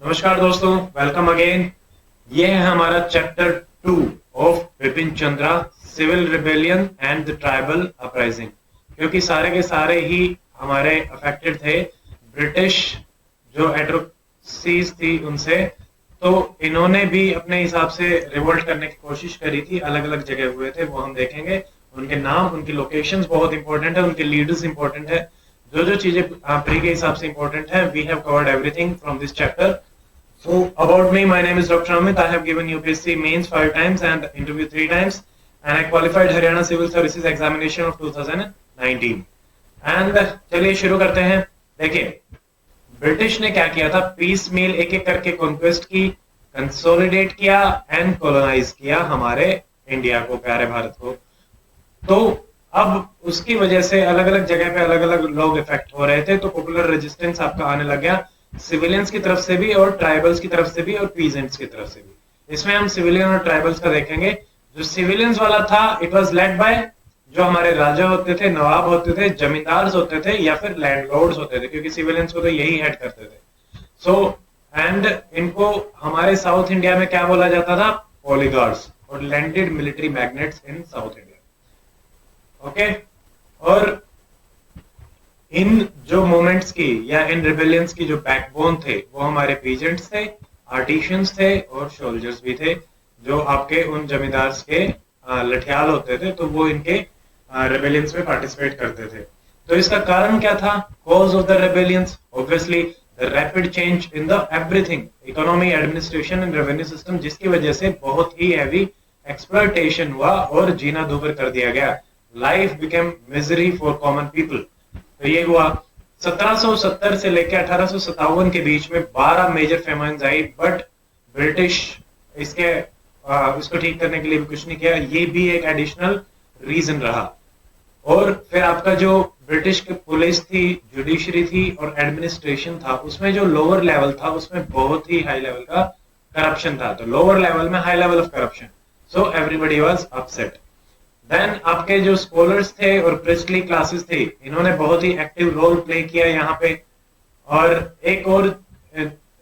नमस्कार दोस्तों, welcome again. ये है हमारा chapter 2 of Bipin Chandra, civil rebellion and the tribal uprising. क्योंकि सारे के सारे ही हमारे अफेक्टेड थे ब्रिटिश जो एट्रोसिटीज थी उनसे, तो इन्होंने भी अपने हिसाब से रिवोल्ट करने की कोशिश करी थी। अलग अलग जगह हुए थे, वो हम देखेंगे। उनके नाम, उनकी लोकेशंस बहुत इंपॉर्टेंट है, उनके लीडर्स इंपॉर्टेंट है। जो जो चीजें प्री के हिसाब से इंपॉर्टेंट है, we have covered everything from this chapter. So about me, my name is Dr. Amit. I have given UPSC mains 5 times and interview 3 times, and I qualified Haryana Civil Services examination of 2019. And चलिए शुरू करते हैं। देखिए, British ने क्या किया था, piece मील एक एक करके कॉन्क्वेस्ट की, कंसोलिडेट किया एंड कॉलोनाइज किया हमारे इंडिया को, प्यारे भारत को। तो अब उसकी वजह से अलग अलग जगह पे अलग अलग लोग इफेक्ट हो रहे थे, तो पॉपुलर रेजिस्टेंस आपका आने लग गया, सिविलियंस की तरफ से भी और ट्राइबल्स की तरफ से भी और पीजेंट्स की तरफ से भी। इसमें हम सिविलियन और ट्राइबल्स का देखेंगे। जो सिविलियंस वाला था, इट वाज लेड बाय जो हमारे राजा होते थे, नवाब होते थे, जमींदार होते थे या फिर लैंडलॉर्ड्स होते थे, क्योंकि सिविलियंस को तो यही हेड करते थे। सो एंड इनको हमारे साउथ इंडिया में क्या बोला जाता था, पॉलीगार्ड्स और लैंडेड मिलिट्री मैग्नेट्स इन साउथ इंडिया। ओके, और इन जो मूवमेंट्स की या इन रिबेलियंस की जो बैकबोन थे वो हमारे पीजेंट्स थे, आर्टिशियंस थे और सोल्जर्स भी थे, जो आपके उन जमींदार्स के लठियाल होते थे, तो वो इनके रिबेलियंस में पार्टिसिपेट करते थे। तो इसका कारण क्या था, cause of the rebellions? Obviously the rapid change in the everything, economy, administration and revenue system, जिसकी वजह से बहुत ही हैवी एक्सप्लॉयटेशन हुआ और जीना दूभर कर दिया गया। Life became misery for common people. तो ये हुआ 1770 से लेकर 1857 के बीच में 12 मेजर फेमाइन्स आई, बट ब्रिटिश इसको ठीक करने के लिए भी कुछ नहीं किया। ये भी एक एडिशनल रीजन रहा। और फिर आपका जो ब्रिटिश की पुलिस थी, जुडिशरी थी और एडमिनिस्ट्रेशन था, उसमें जो लोअर लेवल था उसमें बहुत ही हाई लेवल का करप्शन था। तो लोअर लेवल में high level of corruption, so everybody was upset. Then आपके जो स्कॉलर्स थे और प्रिस्टली क्लासेस थे, इन्होंने बहुत ही एक्टिव रोल प्ले किया यहाँ पे। और एक और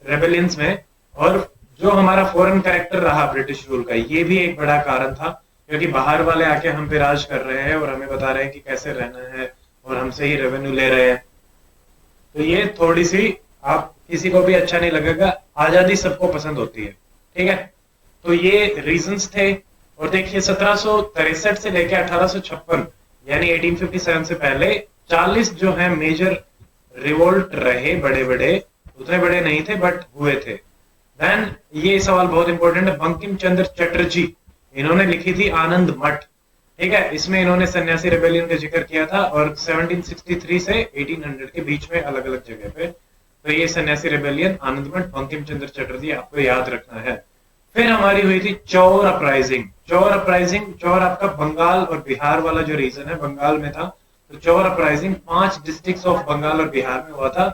रेबेलियंस में, और जो हमारा फॉरेन कैरेक्टर रहा ब्रिटिश रूल का, ये भी एक बड़ा कारण था, क्योंकि बाहर वाले आके हम पे राज कर रहे हैं और हमें बता रहे हैं कि कैसे रहना है और हमसे ही रेवेन्यू ले रहे हैं। तो ये थोड़ी सी, आप किसी को भी अच्छा नहीं लगेगा, आजादी सबको पसंद होती है, ठीक है। तो ये रीजंस थे। और देखिए 1763 से लेकर 1856 यानी 1857 से पहले 40 जो है मेजर रिवोल्ट रहे, बड़े बड़े, उतने बड़े नहीं थे बट हुए थे। देन ये सवाल बहुत इंपॉर्टेंट है, बंकिम चंद्र चटर्जी, इन्होंने लिखी थी आनंद मठ, ठीक है। इसमें इन्होंने सन्यासी रेबेलियन का जिक्र किया था, और 1763 से 1800 के बीच में अलग अलग जगह पे। तो ये सन्यासी रेबेलियन, आनंद मठ, बंकिम चंद्र चटर्जी, आपको याद रखना है। फिर हमारी हुई थी चौर अपराइजिंग। चौर अपराइजिंग, चौर आपका बंगाल और बिहार वाला जो रीजन है, बंगाल में था। तो चौर अपराइजिंग 5 डिस्ट्रिक्ट्स ऑफ बंगाल और बिहार में हुआ था।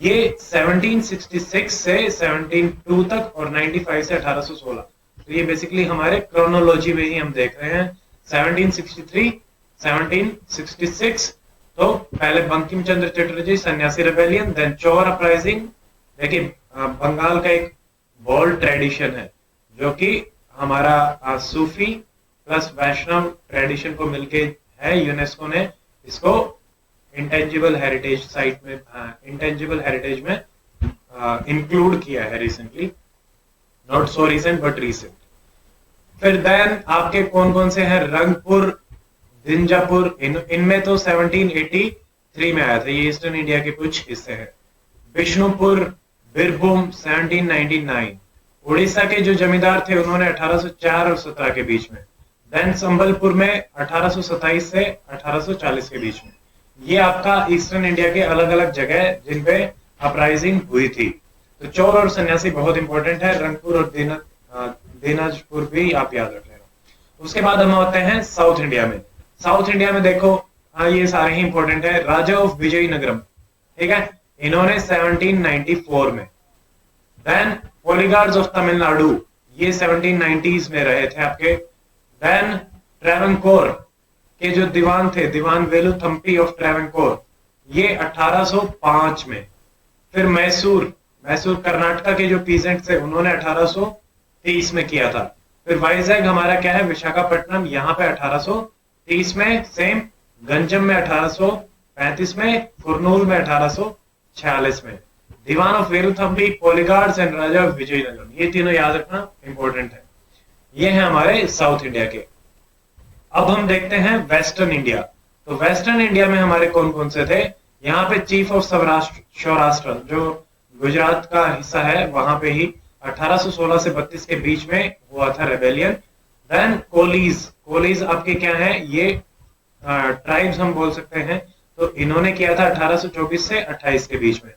ये 1766 से 1702 तक और 95 से 1816। तो ये बेसिकली हमारे क्रोनोलॉजी में ही हम देख रहे हैं। 1763, 1766, तो पहले बंकिम चंद्र चटर्जी सन्यासी रेबेलियन, देन चौर अपराइजिंग। देखिए बंगाल का एक बोल्ड ट्रेडिशन है, जो कि हमारा सूफी प्लस वैष्णव ट्रेडिशन को मिलके है। यूनेस्को ने इसको इंटेंजिबल हेरिटेज साइट में, इंटेंजिबल हेरिटेज में इंक्लूड किया है recently, not so recent but recent. फिर देन आपके कौन कौन से हैं, रंगपुर, दिंजापुर, इनमें तो 1783 में आया था, ये ईस्टर्न इंडिया के कुछ हिस्से हैं। बिष्णुपुर, बीरभूम 1799। उड़ीसा के जो जमींदार थे उन्होंने 1804 और 17 के बीच में। देन संबलपुर में 1827 से 1840 के बीच में। ये आपका ईस्टर्न इंडिया के अलग अलग जगह जिनपे अपराइजिंग हुई थी। तो चोर और सन्यासी बहुत इंपॉर्टेंट है, रंगपुर और दिनाजपुर भी आप याद रख लेना। उसके बाद हम आते हैं साउथ इंडिया में। साउथ इंडिया में देखो, हाँ ये सारे ही इंपॉर्टेंट है। राजा ऑफ विजयनगरम, ठीक है, इन्होंने 1794 में। देन पॉलीगार्ड्स ऑफ तमिलनाडु, ये 1790s में रहे थे आपके। देन ट्रेवनकोर के जो दीवान थे, दीवान वेलुथम्पी ऑफ ट्रेवनकोर, ये 1805 में। फिर मैसूर, मैसूर कर्नाटका के जो पीजेंट थे उन्होंने 1830 में किया था। फिर वाइजैग हमारा क्या है, विशाखापट्टनम, यहाँ पे 1830 में सेम, गंजम में 1835 में, कुरनूल में 1846 में। दीवान ऑफ वेरुथंबी, पॉलीगार्ड्स एंड राजा विजयनगरम, ये तीनों याद रखना इंपॉर्टेंट है। ये है हमारे साउथ इंडिया के। अब हम देखते हैं वेस्टर्न इंडिया। तो वेस्टर्न इंडिया में हमारे कौन कौन से थे, यहाँ पे चीफ ऑफ सौराष्ट्र जो गुजरात का हिस्सा है, वहां पे ही 1816 से 32 के बीच में हुआ था रेबेलियन। देन कोलीज आपके क्या है, ये ट्राइब्स हम बोल सकते हैं, तो इन्होंने किया था 1824 से 28 के बीच में।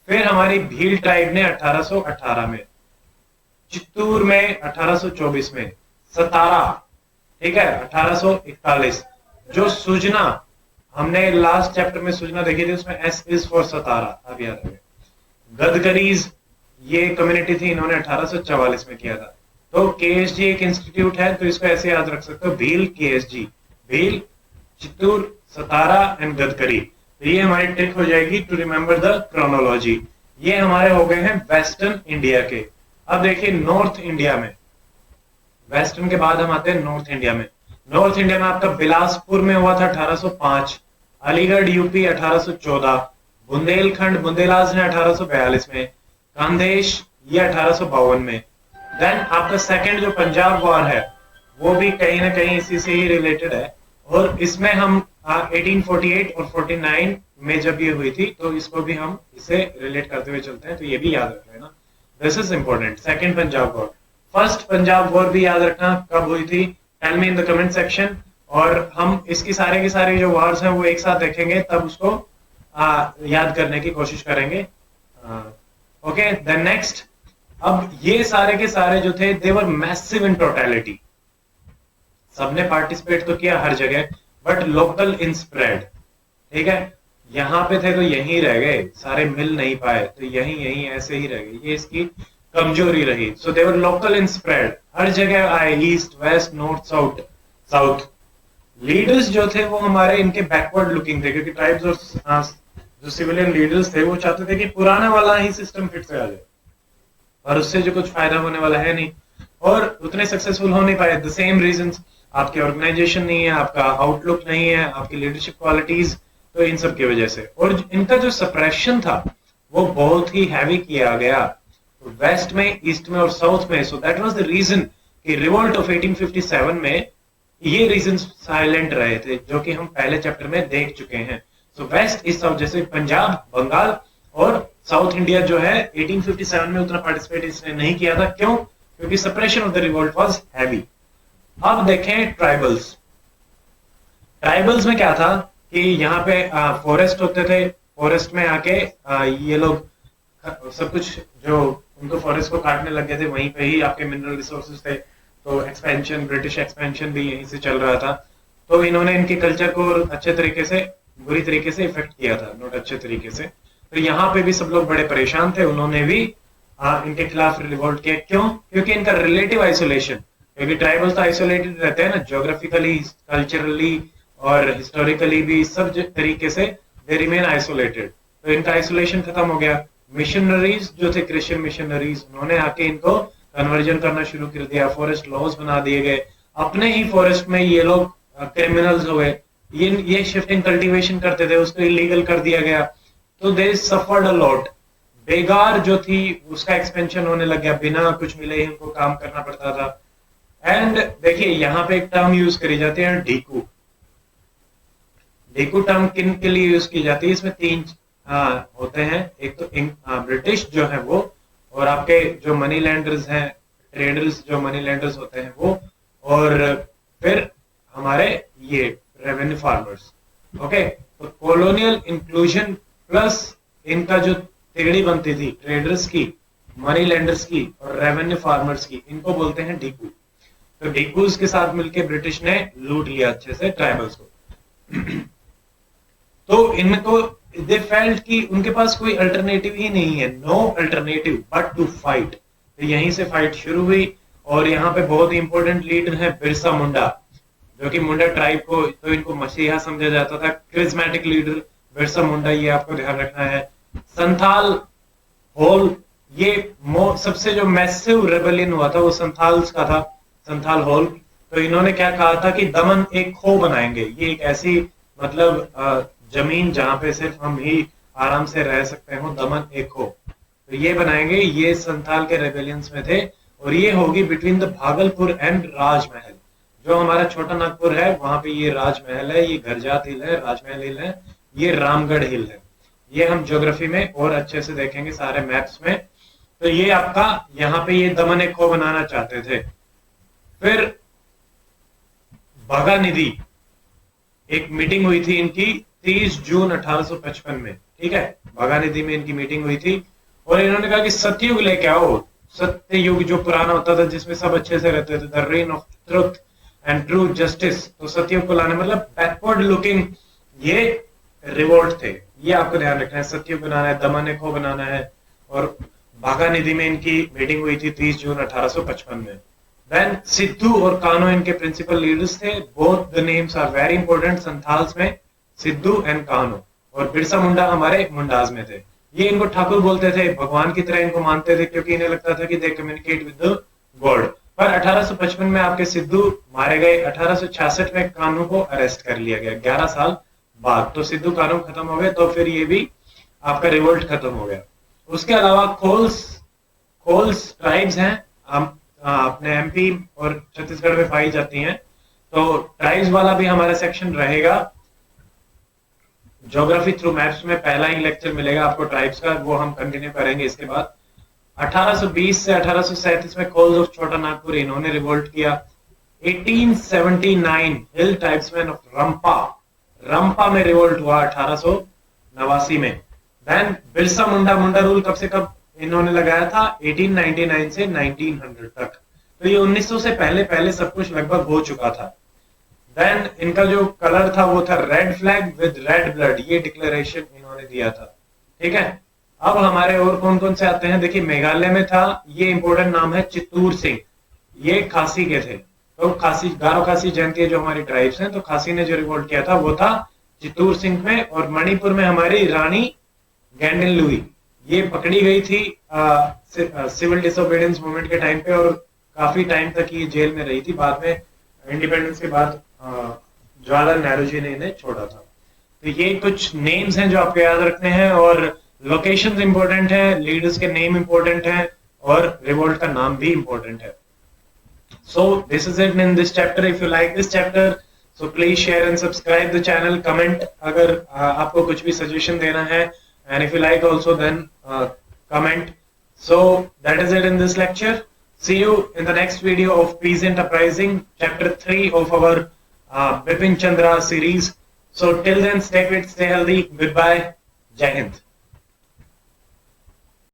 फिर हमारी भील ट्राइब ने 1818 में, चित्तूर में 1824 में, सतारा, ठीक है, 1841। जो सुजना, हमने लास्ट चैप्टर में सुजना देखी थी, उसमें एस इज फॉर सतारा, अब याद रखें। गदकरीज ये कम्युनिटी थी, इन्होंने 1844 में किया था। तो केएसजी एक इंस्टीट्यूट है, तो इसको ऐसे याद रख सकते हो, भील केएसजी, भील, चित्तूर, सतारा एंड गदकरी। तो ये हमारी ट्रिक हो जाएगी टू रिमेंबर द क्रोनोलॉजी। ये हमारे हो गए हैं वेस्टर्न इंडिया के। अब देखिए नॉर्थ इंडिया में, वेस्टर्न के बाद हम आते हैं नॉर्थ इंडिया में। नॉर्थ इंडिया में आपका बिलासपुर में हुआ था 1805, अलीगढ़ यूपी 1814, बुंदेलखंड बुंदेलाज ने 1842 में, खानदेश ये 1852 में। देन आपका सेकंड जो पंजाब वॉर है वो भी कहीं ना कहीं इसी से ही रिलेटेड है, और इसमें हम 1848 और 49 में जब ये हुई थी, तो इसको भी हम इसे रिलेट करते हुए चलते हैं, तो ये भी याद रख लेना, this is important. Second Punjab war, first Punjab war भी याद रखना कब हुई थी, tell me in the comment section, और हम इसकी सारे की सारी जो वॉर्स हैं वो एक साथ देखेंगे, तब उसको याद करने की कोशिश करेंगे। ओके, देन नेक्स्ट, अब ये सारे के सारे जो थे दे वर मैसिव इन टोटलिटी, सबने पार्टिसिपेट तो किया हर जगह, बट लोकल इन स्प्रेड, ठीक है, यहाँ पे थे तो यहीं रह गए, सारे मिल नहीं पाए, तो यहीं यहीं ऐसे ही रह गए, ये इसकी कमजोरी रही। सो दे वर लोकल इन स्प्रेड, हर जगह आए, east west north south south. Leaders जो थे वो हमारे इनके बैकवर्ड लुकिंग थे, क्योंकि ट्राइब्स और जो सिविलियन लीडर्स थे वो चाहते थे कि पुराना वाला ही सिस्टम फिर से आ जाए, और उससे जो कुछ फायदा होने वाला है नहीं, और उतने सक्सेसफुल हो नहीं पाए। द सेम रीजंस, आपकी ऑर्गेनाइजेशन नहीं है, आपका आउटलुक नहीं है, आपकी लीडरशिप क्वालिटीज, तो इन सब की वजह से, और इनका जो सप्रेशन था वो बहुत ही हैवी किया गया वेस्ट में, ईस्ट में और साउथ में। So that was the reason कि रिवोल्ट ऑफ 1857 में ये रीजंस साइलेंट रहे थे, जो कि हम पहले चैप्टर में देख चुके हैं। सो वेस्ट इज साउथ, जैसे पंजाब, बंगाल और साउथ इंडिया जो है 1857 में उतना पार्टिसिपेट इसने नहीं किया था। क्यों? क्योंकि suppression of the revolt was heavy. अब देखें ट्राइबल्स। ट्राइबल्स में क्या था कि यहाँ पे फॉरेस्ट होते थे, फॉरेस्ट में आके ये लोग सब कुछ जो उनको फॉरेस्ट को काटने लग गए थे, वहीं पे ही आपके मिनरल रिसोर्सेज थे, तो एक्सपेंशन, ब्रिटिश एक्सपेंशन भी यहीं से चल रहा था। तो इन्होंने इनके कल्चर को अच्छे तरीके से, बुरी तरीके से इफेक्ट किया था, नॉट अच्छे तरीके से। तो यहाँ पे भी सब लोग बड़े परेशान थे, उन्होंने भी इनके खिलाफ रिवोल्ट किया। क्यों? क्योंकि इनका रिलेटिव आइसोलेशन, क्योंकि ट्राइबल्स तो आइसोलेटेड रहते हैं ना, ज्योग्राफिकली, कल्चरली और हिस्टोरिकली भी, सब तरीके से दे रिमेन आइसोलेटेड। तो इनका आइसोलेशन खत्म हो गया। मिशनरीज जो थे, क्रिश्चियन मिशनरीज, उन्होंने आके इनको कन्वर्जन करना शुरू कर दिया, फॉरेस्ट लॉज बना दिए गए, अपने ही फॉरेस्ट में ये लोग क्रिमिनल्स हो गए। ये शिफ्टिंग कल्टीवेशन करते थे, उसको इलीगल कर दिया गया, तो दे सफर्ड अ लॉट। बेगार जो थी उसका एक्सपेंशन होने लग गया, बिना कुछ मिले ही उनको काम करना पड़ता था। एंड देखिए यहाँ पे एक टर्म यूज करी जाती है, ढीकू। ढीकू टर्म किन के लिए यूज की जाती है? इसमें तीन होते हैं, एक तो ब्रिटिश जो है वो, और आपके जो मनी लैंडर्स हैं, ट्रेडर्स जो मनी लैंडर्स होते हैं वो, और फिर हमारे ये रेवेन्यू फार्मर्स। ओके, तो कॉलोनियल इंक्लूजन प्लस इनका जो तिगड़ी बनती थी ट्रेडर्स की, मनी लैंडर्स की और रेवेन्यू फार्मर्स की, इनको बोलते हैं ढीकू। तो ढीकूज के साथ मिलकर ब्रिटिश ने लूट लिया अच्छे से ट्राइबल्स को। तो इनको दे फेल्ट कि उनके पास कोई अल्टरनेटिव ही नहीं है, no alternative but to fight. तो यहीं से फाइट शुरू हुई, और यहाँ पे बहुत ही इंपॉर्टेंट लीडर है बिरसा मुंडा, जो कि मुंडा ट्राइब को, तो इनको मसीहा समझा जाता था, क्रिस्मेटिक लीडर बिरसा मुंडा, ये आपको ध्यान रखना है। संथाल होल ये सबसे जो मैसिव रेबेलियन हुआ था वो संथाल्स का था, संथाल होल। तो इन्होंने क्या कहा था कि दमन एक खो बनाएंगे, ये एक ऐसी मतलब जमीन जहां पे सिर्फ हम ही आराम से रह सकते हो, दमन एक खो, तो ये बनाएंगे। ये संथाल के रेबेलियंस में थे, और ये होगी बिटवीन द भागलपुर एंड राजमहल। जो हमारा छोटा नागपुर है वहां पे ये राजमहल है, ये घरजात हिल है, राजमहल हिल है, ये रामगढ़ हिल है। ये हम ज्योग्राफी में और अच्छे से देखेंगे सारे मैप्स में। तो ये आपका यहाँ पे ये दमन एक खो बनाना चाहते थे। फिर भागानिधि एक मीटिंग हुई थी इनकी 30 जून 1855 में, ठीक है, भागानिधि में इनकी मीटिंग हुई थी, और इन्होंने कहा कि सत्ययुग लेके आओ, सत्य युग जो पुराना होता था जिसमें सब अच्छे से रहते थे, the rain of truth and true justice. तो सत्ययुग को लाने मतलब बैकवर्ड लुकिंग ये रिवोल्ट थे, ये आपको ध्यान रखना है। सत्ययुग बनाना है, दमन एक खो बनाना है, और भागानिधि में इनकी मीटिंग हुई थी 30 जून 1855 में। देन सिद्धू और कान्हो इनके प्रिंसिपल लीडर्स थे। Both the names are very important Santhals में, सिद्धू एंड कान्हो। और बिरसा मुंडा हमारे मुंडाज में थे। ये इनको ठाकुर बोलते थे, भगवान की तरह इनको मानते थे, क्योंकि इन्हें लगता था कि दे कम्युनिकेट विद द गॉड। पर 1855 में आपके सिद्धू मारे गए, 1866 में कान्हो को अरेस्ट कर लिया गया 11 साल बाद। तो सिद्धू कान्हो खत्म हो गए, तो फिर ये भी आपका रिवोल्ट खत्म हो गया। उसके अलावा खोल्स ट्राइब्स हैं, अपने एमपी और छत्तीसगढ़ में पाई जाती हैं। तो ट्राइब्स वाला भी हमारा सेक्शन रहेगा ज्योग्राफी थ्रू मैप्स में। पहला ही लेक्चर मिलेगा आपको ट्राइब्स का, वो हम कंटिन्यू करेंगे इसके बाद। 1820 से 1837 में कोल्स ऑफ छोटा नागपुर इन्होंने रिवोल्ट किया। 1879 हिल ट्राइब्समैन ऑफ रंपा में रिवोल्ट हुआ 1889 में। देन बिरसा मुंडा रूल कब से कब इन्होंने लगाया था? 1899 से 1900 तक। तो ये 1900 से पहले सब कुछ लगभग हो चुका था। देन इनका जो कलर था वो था red flag with red blood, ये डिक्लेरेशन इन्होंने दिया था, ठीक है। अब हमारे और कौन कौन से आते हैं? देखिए मेघालय में था, ये इंपॉर्टेंट नाम है चित्तूर सिंह, ये खासी के थे। तो खासी, गारो खासी जयंती जो हमारी ट्राइब्स हैं, तो खासी ने जो रिवोल्ट किया था वो था चित्तूर सिंह में। और मणिपुर में हमारी रानी गैंडन लुई, ये पकड़ी गई थी सिविल डिसोबीडियंस मूवमेंट के टाइम पे, और काफी टाइम तक ये जेल में रही थी। बाद में इंडिपेंडेंस के बाद जवाहरलाल नेहरू जी ने इन्हें छोड़ा था। तो ये कुछ नेम्स हैं जो आपको याद रखने हैं, और लोकेशंस इंपॉर्टेंट है, लीडर्स के नेम इंपॉर्टेंट है, और रिवोल्ट का नाम भी इंपॉर्टेंट है। So this is it in this chapter. If you like this chapter, so please share and subscribe the channel. Comment अगर आपको कुछ भी suggestion देना है, and if you like also then comment. So that is it in this lecture. See you in the next video of Peasant Uprising, chapter 3 of our Bipin Chandra series. So till then, stay fit, stay healthy. Goodbye. Jai Hind.